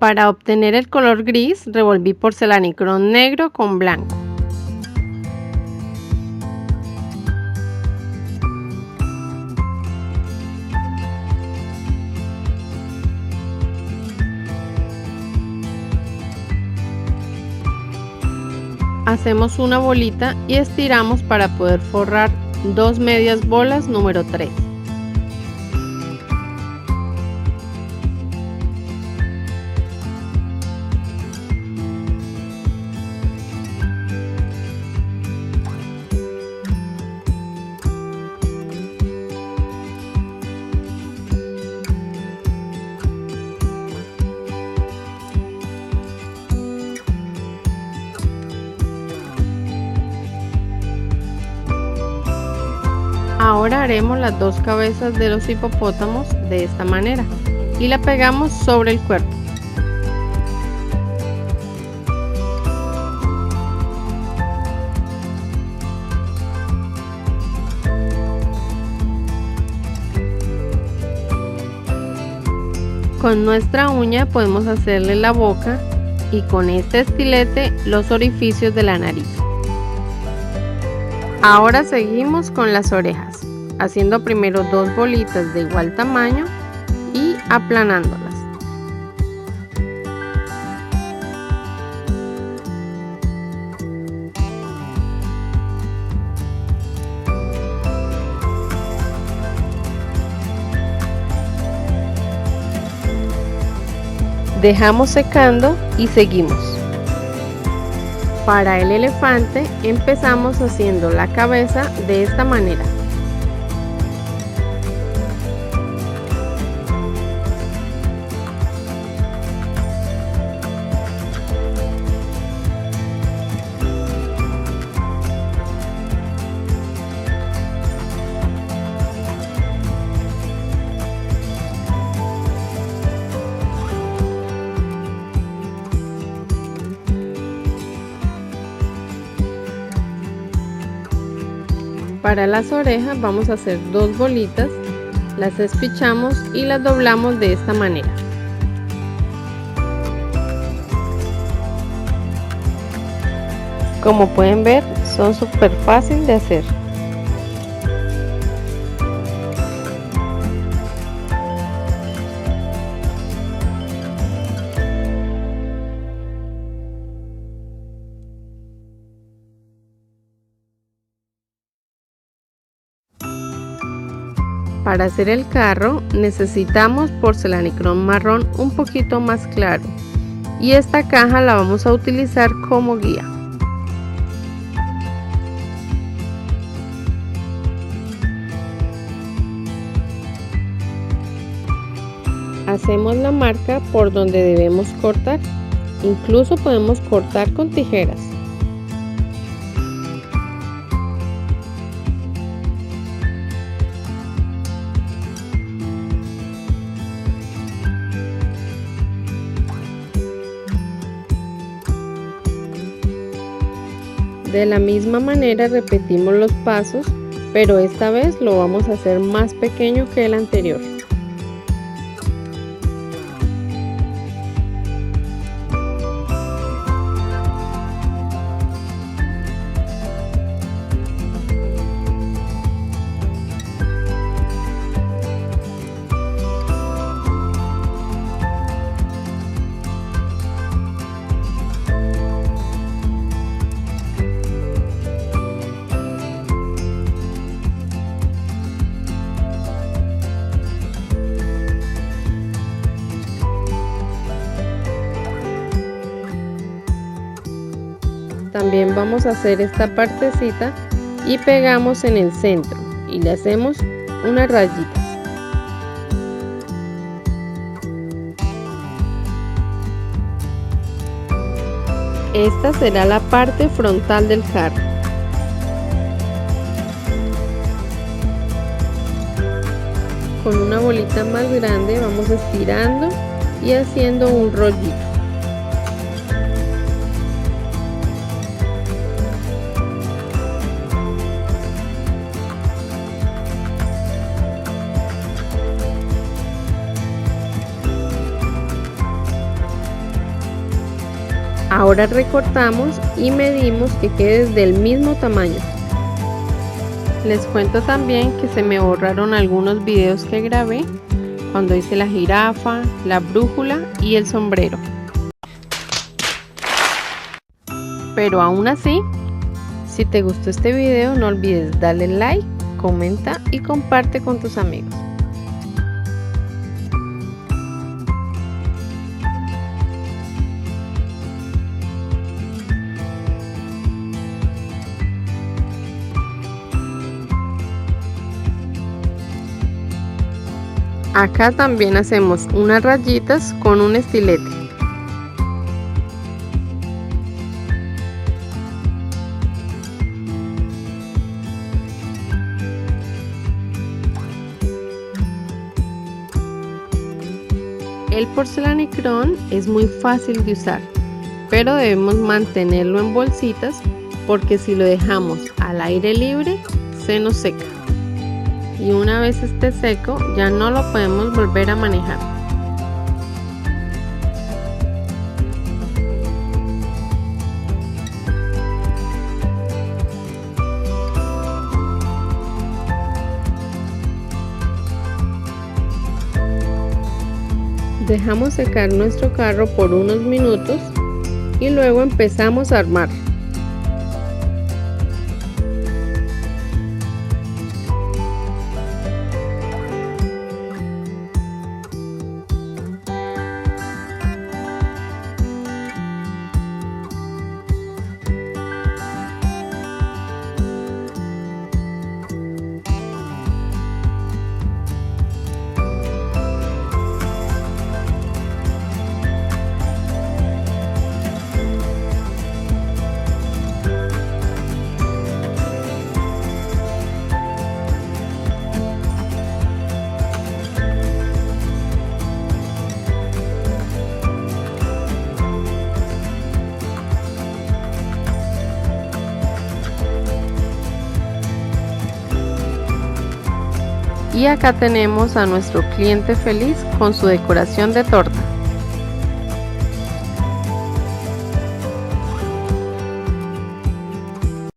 Para obtener el color gris, revolví porcelanicrón negro con blanco. Hacemos una bolita y estiramos para poder forrar 2 medias bolas número 3. Ahora haremos las 2 cabezas de los hipopótamos de esta manera y la pegamos sobre el cuerpo. Con nuestra uña podemos hacerle la boca y con este estilete los orificios de la nariz. Ahora seguimos con las orejas, haciendo primero 2 bolitas de igual tamaño y aplanándolas. Dejamos secando y seguimos. Para el elefante empezamos haciendo la cabeza de esta manera. Para las orejas vamos a hacer 2 bolitas, las espichamos y las doblamos de esta manera. Como pueden ver, son súper fácil de hacer. Para hacer el carro necesitamos porcelanicrón marrón un poquito más claro y esta caja la vamos a utilizar como guía. Hacemos la marca por donde debemos cortar, incluso podemos cortar con tijeras. De la misma manera repetimos los pasos, pero esta vez lo vamos a hacer más pequeño que el anterior. También vamos a hacer esta partecita y pegamos en el centro y le hacemos unas rayitas. Esta será la parte frontal del carro. Con una bolita más grande vamos estirando y haciendo un rollito. Ahora recortamos y medimos que quede del mismo tamaño. Les cuento también que se me borraron algunos videos que grabé cuando hice la jirafa, la brújula y el sombrero. Pero aún así, si te gustó este video no olvides darle like, comenta y comparte con tus amigos. Acá también hacemos unas rayitas con un estilete. El porcelanicrón es muy fácil de usar, pero debemos mantenerlo en bolsitas porque si lo dejamos al aire libre se nos seca. Y una vez esté seco ya no lo podemos volver a manejar. Dejamos secar nuestro carro por unos minutos y luego empezamos a armar. Y acá tenemos a nuestro cliente feliz con su decoración de torta.